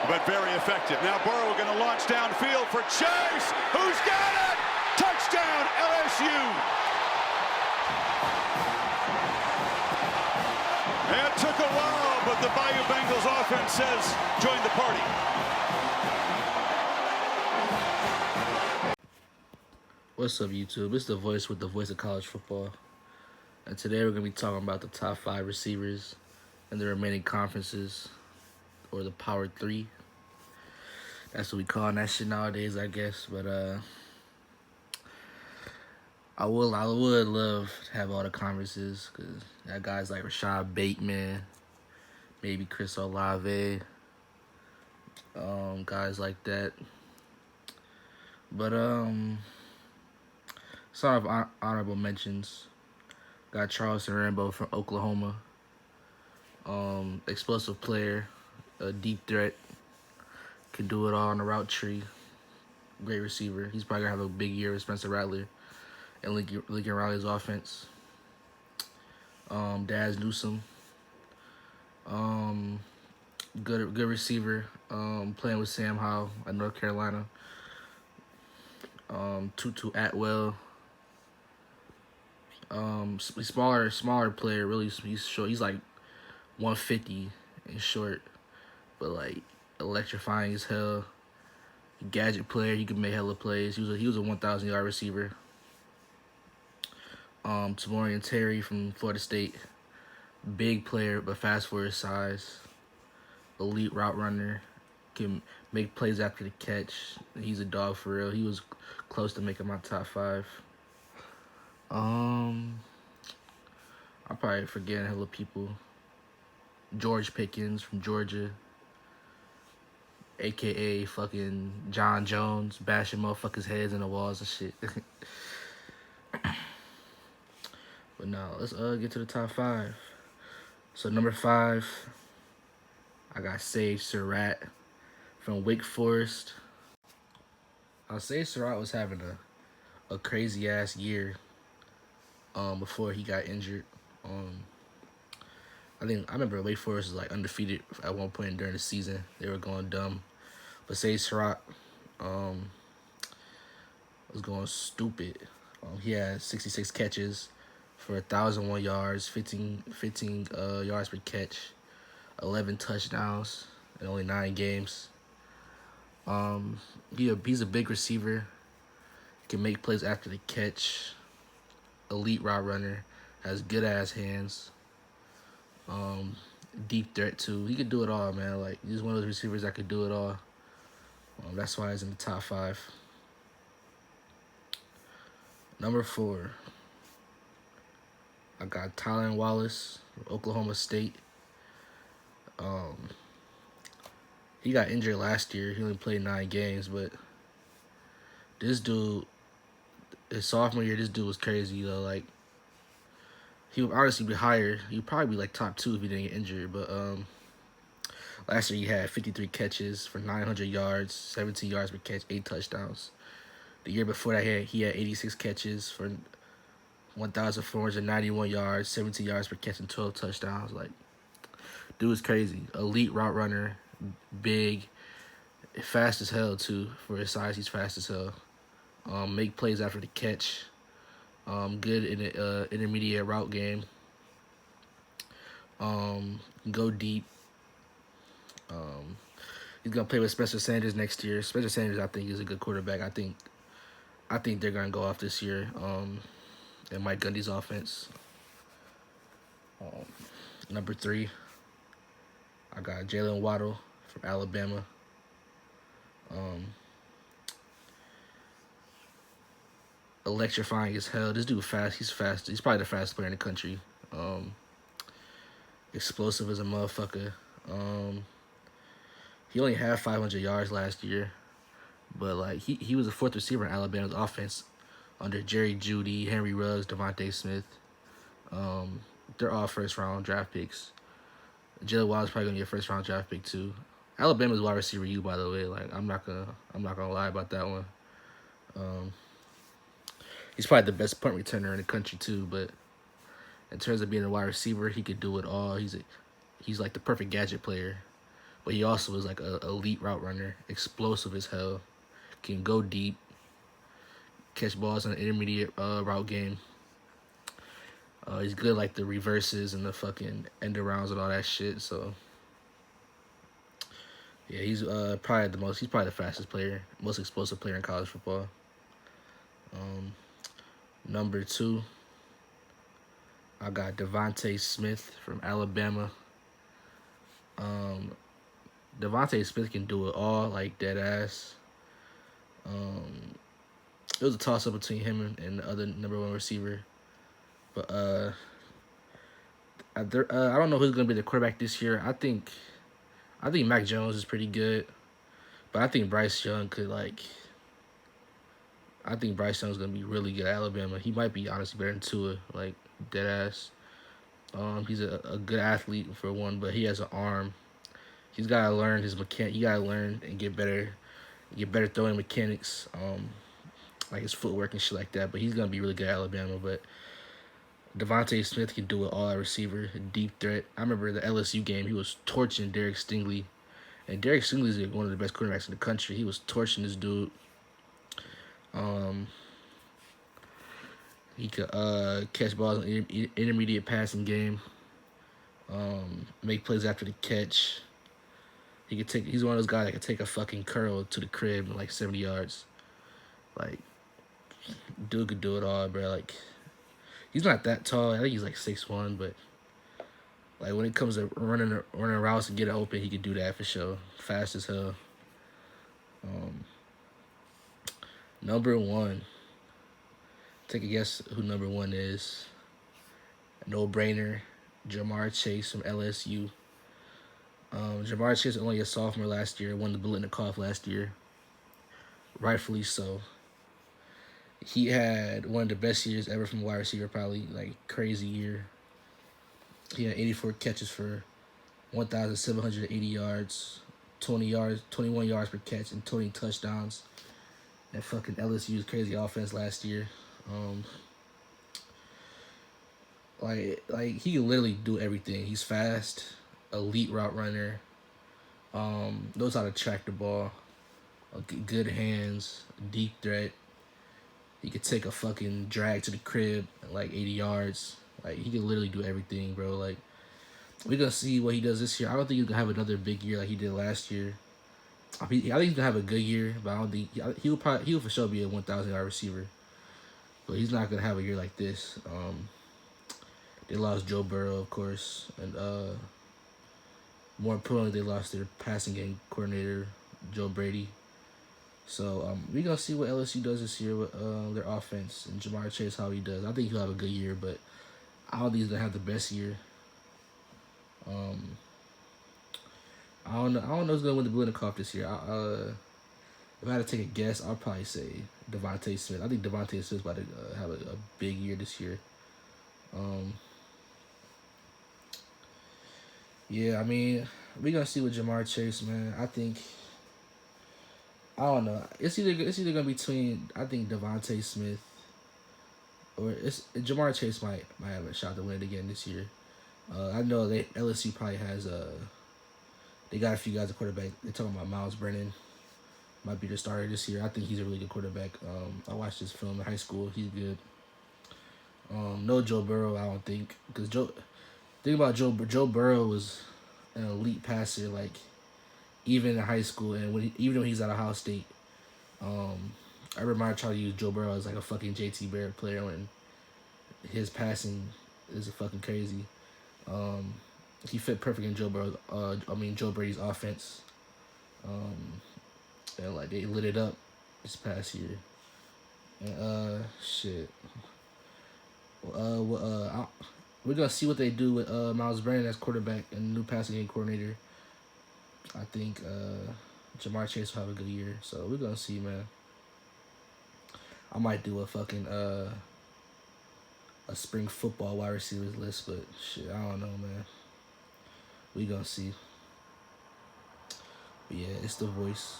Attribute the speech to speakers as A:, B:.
A: but very effective. Now Burrow going to launch downfield for Chase. Who's got it? Touchdown, LSU. It took a while, but the Bayou Bengals offense says join the party.
B: What's up, YouTube? It's The Voice with the voice of college football. And today we're going to be talking about the top 5 receivers in the remaining conferences, or the Power 3. That's what we call that shit nowadays, I guess. But I would love to have all the conferences, because that guys like Rashad Bateman, maybe Chris Olave, guys like that. But some of honorable mentions. Got Charleston Rambo from Oklahoma. Explosive player, a deep threat, can do it all on the route tree. Great receiver. He's probably gonna have a big year with Spencer Rattler and Lincoln Riley's offense. Daz Newsome, good receiver. Playing with Sam Howell at North Carolina. Tutu Atwell. Smaller player. Really, he's short. He's like 150 and short, but like electrifying as hell. Gadget player. He could make hella plays. He was a 1,000-yard receiver. Tamorrion Terry from Florida State. Big player, but fast for his size. Elite route runner. Can make plays after the catch. He's a dog for real. He was close to making my top 5. I'm probably forgetting hella people. George Pickens from Georgia, aka fucking John Jones, bashing motherfuckers' heads in the walls and shit. But now let's get to the top 5. So number 5, I got Sage Surratt from Wake Forest. Sage Surratt was having a crazy ass year before he got injured. I remember Wake Forest was like undefeated at one point during the season. They were going dumb, but Sage Surratt was going stupid. He had 66 catches for 1,001 yards, 15 yards per catch, 11 touchdowns in only 9 games. He's a big receiver. Can make plays after the catch. Elite route runner. Has good ass hands. Deep threat too. He could do it all, man. Like, he's one of those receivers that could do it all. That's why he's in the top 5. Number 4, I got Tylan Wallace from Oklahoma State. He got injured last year. He only played 9 games, but this dude, his sophomore year, this dude was crazy though. Like, he would honestly be higher. He'd probably be like top 2 if he didn't get injured. But last year he had 53 catches for 900 yards, 17 yards per catch, 8 touchdowns. The year before that, he had 86 catches for 1,491 yards, 17 yards per catch, and 12 touchdowns. Like, dude was crazy. Elite route runner, big, fast as hell too. For his size, he's fast as hell. Make plays after the catch. Good in the intermediate route game. Go deep. He's gonna play with Spencer Sanders next year. Spencer Sanders, I think, is a good quarterback. I think they're gonna go off this year. In Mike Gundy's offense. Number 3, I got Jalen Waddle from Alabama. Electrifying as hell. This dude fast. He's fast. He's probably the fastest player in the country. Explosive as a motherfucker. He only had 500 yards last year, but like he was a 4th receiver in Alabama's offense under Jerry Jeudy, Henry Ruggs, Devontae Smith. They're all first-round draft picks. Jalen Waddle's probably gonna be a first-round draft pick too. Alabama's wide receiver U, by the way. Like, I'm not gonna lie about that one. He's probably the best punt returner in the country too. But in terms of being a wide receiver, he could do it all. He's like the perfect gadget player. but he also is like a elite route runner, explosive as hell, can go deep, catch balls in the intermediate route game. He's good like the reverses and the fucking end arounds and all that shit. So yeah, he's probably the fastest player, most explosive player in college football. Number 2, I got Devontae Smith from Alabama. Devontae Smith can do it all, like dead ass. It was a toss up between him and the other number 1 receiver, but I don't know who's gonna be the quarterback this year. I think Mac Jones is pretty good, but I think Bryce Young could like. I think Bryce Young's gonna be really good at Alabama. He might be honestly better than Tua, like dead ass. He's a good athlete for one, but he has an arm. He's gotta learn his mechanic. He gotta learn and get better throwing mechanics, like his footwork and shit like that. But he's gonna be really good at Alabama. But Devontae Smith can do it all at receiver, deep threat. I remember the LSU game. He was torching Derek Stingley, and Derek Stingley is one of the best quarterbacks in the country. He was torching this dude. He could catch balls in intermediate passing game. Make plays after the catch. He's one of those guys that can take a fucking curl to the crib in like 70 yards. Like, dude could do it all, bro. Like, he's not that tall. I think he's like 6'1", but like when it comes to running routes and getting open, he could do that for sure. Fast as hell. Number 1. Take a guess who number 1 is. No brainer. Ja'Marr Chase from LSU. Ja'Marr Chase was only a sophomore last year. Won the Biletnikoff last year. Rightfully so. He had one of the best years ever from wide receiver, probably like crazy year. He had 84 catches for 1,780 yards, 21 yards per catch, and 20 touchdowns. That fucking LSU's crazy offense last year. Like he can literally do everything. He's fast, elite route runner. Knows how to track the ball. Good hands, deep threat. He could take a fucking drag to the crib at like 80 yards. Like he can literally do everything, bro. Like we're gonna see what he does this year. I don't think he's gonna have another big year like he did last year. I think he's gonna have a good year, but I don't think he'll for sure be a 1,000-yard receiver. But he's not gonna have a year like this. They lost Joe Burrow, of course, and more importantly, they lost their passing game coordinator, Joe Brady. So we're gonna see what LSU does this year with their offense and Ja'Marr Chase, how he does. I think he'll have a good year, but I don't think he's gonna have the best year. I don't know who's gonna win the Biletnikoff this year. If I had to take a guess, I'll probably say Devontae Smith. I think Devontae Smith's about to have a big year this year. Yeah, I mean, we're gonna see with Ja'Marr Chase, man. I don't know. It's either gonna be between I think Devontae Smith or Ja'Marr Chase might have a shot to win it again this year. I know LSU probably has they got a few guys at quarterback. They're talking about Miles Brennan might be the starter this year. I think he's a really good quarterback. I watched his film in high school. He's good. No Joe Burrow, I don't think, because Joe Burrow was an elite passer, like even in high school, and even when he's at Ohio State. I remember trying to use Joe Burrow as like a fucking JT Barrett player when his passing is fucking crazy. He fit perfect in Joe Brady's offense. And like they lit it up this past year. And shit. We're gonna see what they do with Miles Brennan as quarterback and new passing game coordinator. I think Ja'Marr Chase will have a good year, so we're gonna see, man. I might do a fucking a spring football wide receivers list, but shit, I don't know, man. We gonna see. But yeah, it's The Voice.